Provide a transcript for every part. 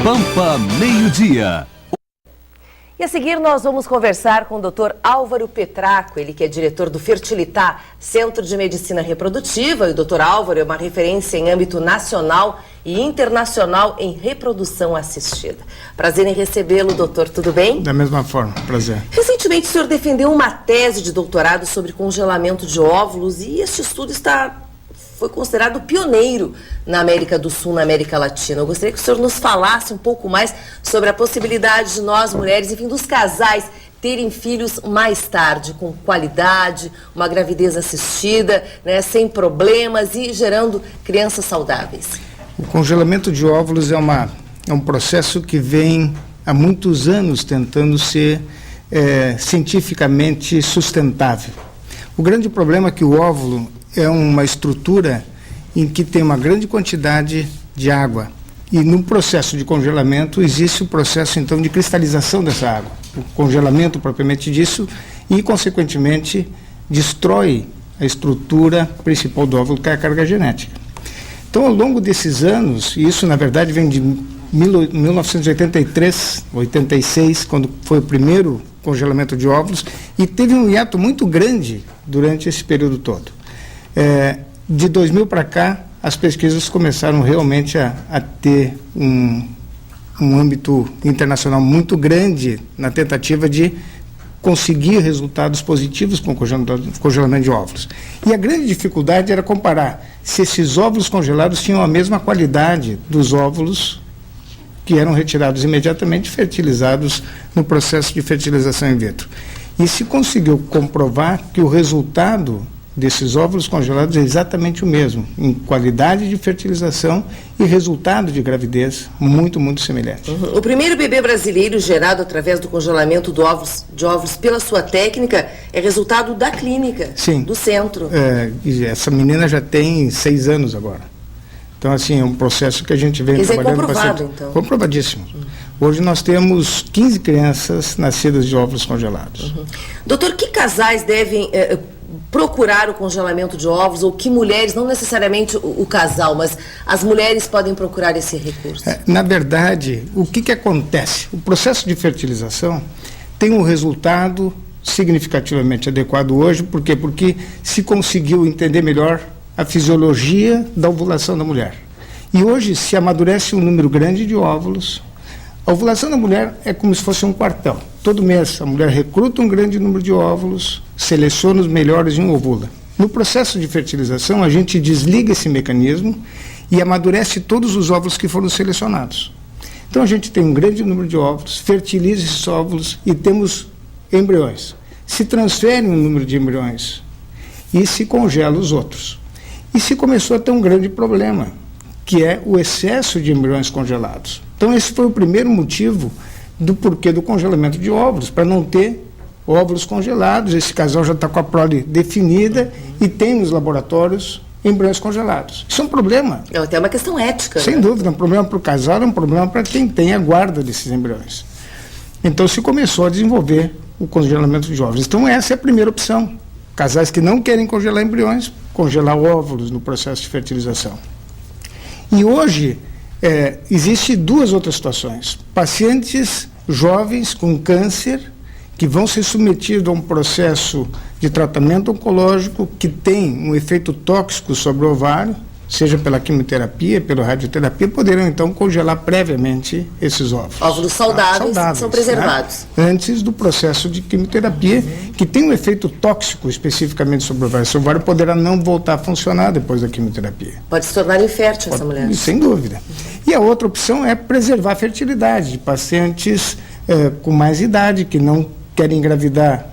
Pampa Meio-Dia. E a seguir nós vamos conversar com o Dr. Álvaro Petraco, ele que é diretor do Fertilitar, Centro de Medicina Reprodutiva. E o Dr. Álvaro é uma referência em âmbito nacional e internacional em reprodução assistida. Prazer em recebê-lo, doutor, tudo bem? Da mesma forma, prazer. Recentemente o senhor defendeu uma tese de doutorado sobre congelamento de óvulos e este estudo foi considerado pioneiro na América do Sul, na América Latina. Eu gostaria que o senhor nos falasse um pouco mais sobre a possibilidade de nós, mulheres, enfim, dos casais, terem filhos mais tarde, com qualidade, uma gravidez assistida, né, sem problemas e gerando crianças saudáveis. O congelamento de óvulos é um processo que vem há muitos anos tentando ser cientificamente sustentável. O grande problema é que o óvulo é uma estrutura em que tem uma grande quantidade de água. E no processo de congelamento existe o processo, então, de cristalização dessa água. O congelamento, propriamente disso, e, consequentemente, destrói a estrutura principal do óvulo, que é a carga genética. Então, ao longo desses anos, e isso, na verdade, vem de 1983, 86, quando foi o primeiro congelamento de óvulos, e teve um hiato muito grande durante esse período todo. De 2000 para cá, as pesquisas começaram realmente a ter um âmbito internacional muito grande na tentativa de conseguir resultados positivos com o congelamento de óvulos. E a grande dificuldade era comparar se esses óvulos congelados tinham a mesma qualidade dos óvulos que eram retirados imediatamente e fertilizados no processo de fertilização in vitro. E se conseguiu comprovar que o resultado desses óvulos congelados é exatamente o mesmo, em qualidade de fertilização e resultado de gravidez muito, muito semelhante. O primeiro bebê brasileiro gerado através do congelamento de óvulos pela sua técnica é resultado da clínica, sim, do centro. Essa menina já tem 6 anos agora. Então, assim, é um processo que a gente vem trabalhando bastante. É comprovado, então? Comprovadíssimo. Hoje nós temos 15 crianças nascidas de óvulos congelados. Doutor, que casais devem procurar o congelamento de ovos, ou que mulheres, não necessariamente o casal, mas as mulheres podem procurar esse recurso? Na verdade, o que acontece? O processo de fertilização tem um resultado significativamente adequado hoje, por quê? Porque se conseguiu entender melhor a fisiologia da ovulação da mulher. E hoje se amadurece um número grande de óvulos. A ovulação da mulher é como se fosse um quartel. Todo mês a mulher recruta um grande número de óvulos, seleciona os melhores e ovula. No processo de fertilização, a gente desliga esse mecanismo e amadurece todos os óvulos que foram selecionados. Então a gente tem um grande número de óvulos, fertiliza esses óvulos e temos embriões. Se transfere um número de embriões e se congela os outros. E se começou a ter um grande problema, que é o excesso de embriões congelados. Então esse foi o primeiro motivo do porquê do congelamento de óvulos, para não ter óvulos congelados. Esse casal já está com a prole definida e tem nos laboratórios embriões congelados. Isso é um problema. É até uma questão ética. Sem dúvida, é um problema para o casal, é um problema para quem tem a guarda desses embriões. Então se começou a desenvolver o congelamento de óvulos. Então essa é a primeira opção. Casais que não querem congelar embriões, congelar óvulos no processo de fertilização. E hoje existe 2 outras situações. Pacientes jovens com câncer que vão ser submetidos a um processo de tratamento oncológico que tem um efeito tóxico sobre o ovário, seja pela quimioterapia, pela radioterapia, poderão então congelar previamente esses óvulos. Óvulos saudáveis são preservados. Né? Antes do processo de quimioterapia, que tem um efeito tóxico especificamente sobre o ovário. Esse ovário poderá não voltar a funcionar depois da quimioterapia. Pode se tornar infértil essa mulher. Sem dúvida. E a outra opção é preservar a fertilidade de pacientes com mais idade, que não querem engravidar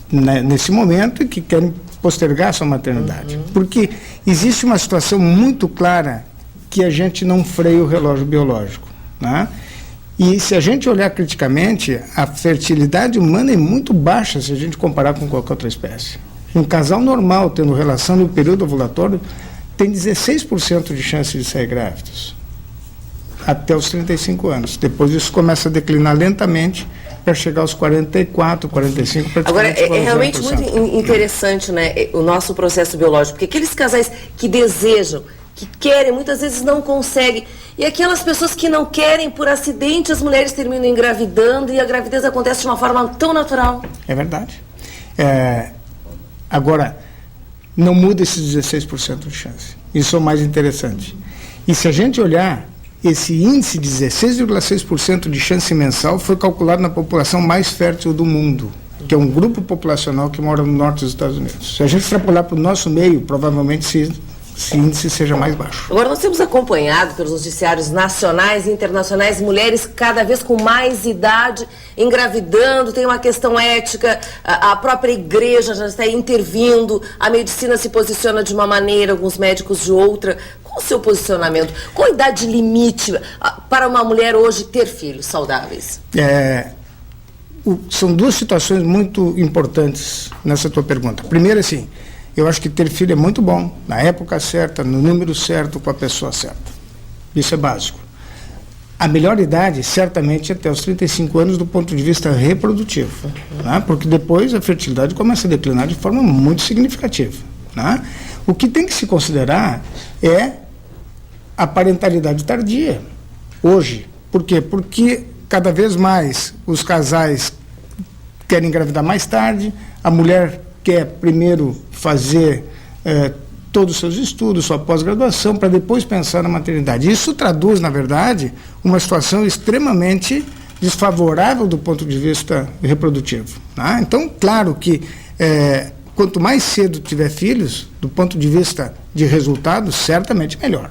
nesse momento e que querem postergar a sua maternidade. Porque existe uma situação muito clara que a gente não freia o relógio biológico, né? E se a gente olhar criticamente, a fertilidade humana é muito baixa se a gente comparar com qualquer outra espécie. Um casal normal tendo relação no período ovulatório tem 16% de chance de sair grávidos até os 35 anos. Depois isso começa a declinar lentamente para chegar aos 44, 45, praticamente. Agora, é realmente muito interessante, né, o nosso processo biológico, porque aqueles casais que desejam que querem, muitas vezes não conseguem. E aquelas pessoas que não querem, por acidente, as mulheres terminam engravidando e a gravidez acontece de uma forma tão natural. É verdade. Agora, não muda esses 16% de chance. Isso é o mais interessante. E se a gente olhar, esse índice de 16,6% de chance mensal foi calculado na população mais fértil do mundo, que é um grupo populacional que mora no norte dos Estados Unidos. Se a gente extrapolar para o nosso meio, provavelmente esse índice seja mais baixo. Agora, nós temos acompanhado pelos noticiários nacionais e internacionais mulheres cada vez com mais idade engravidando, tem uma questão ética, a própria igreja já está intervindo, a medicina se posiciona de uma maneira, alguns médicos de outra. Qual o seu posicionamento? Qual a idade limite para uma mulher hoje ter filhos saudáveis? São duas situações muito importantes nessa tua pergunta. Primeiro, assim, eu acho que ter filho é muito bom, na época certa, no número certo, com a pessoa certa. Isso é básico. A melhor idade, certamente, é até os 35 anos do ponto de vista reprodutivo, né? Porque depois a fertilidade começa a declinar de forma muito significativa, né? O que tem que se considerar é a parentalidade tardia, hoje. Por quê? Porque cada vez mais os casais querem engravidar mais tarde, a mulher quer primeiro fazer todos os seus estudos, sua pós-graduação, para depois pensar na maternidade. Isso traduz, na verdade, uma situação extremamente desfavorável do ponto de vista reprodutivo, né? Então, claro que quanto mais cedo tiver filhos, do ponto de vista de resultado, certamente melhor.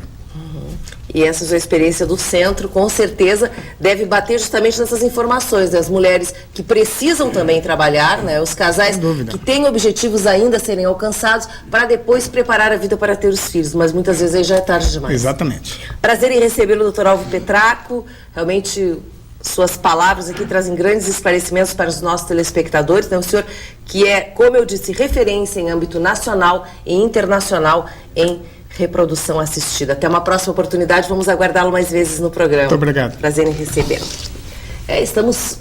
E essa sua experiência do centro, com certeza, deve bater justamente nessas informações, né? As mulheres que precisam também trabalhar, né? Os casais que têm objetivos ainda a serem alcançados, para depois preparar a vida para ter os filhos, mas muitas vezes aí já é tarde demais. Exatamente. Prazer em recebê-lo, doutor Álvaro Petracco. Realmente, suas palavras aqui trazem grandes esclarecimentos para os nossos telespectadores, né? O senhor que é, como eu disse, referência em âmbito nacional e internacional em reprodução assistida. Até uma próxima oportunidade, vamos aguardá-lo mais vezes no programa. Muito obrigado. Prazer em recebê-lo. Estamos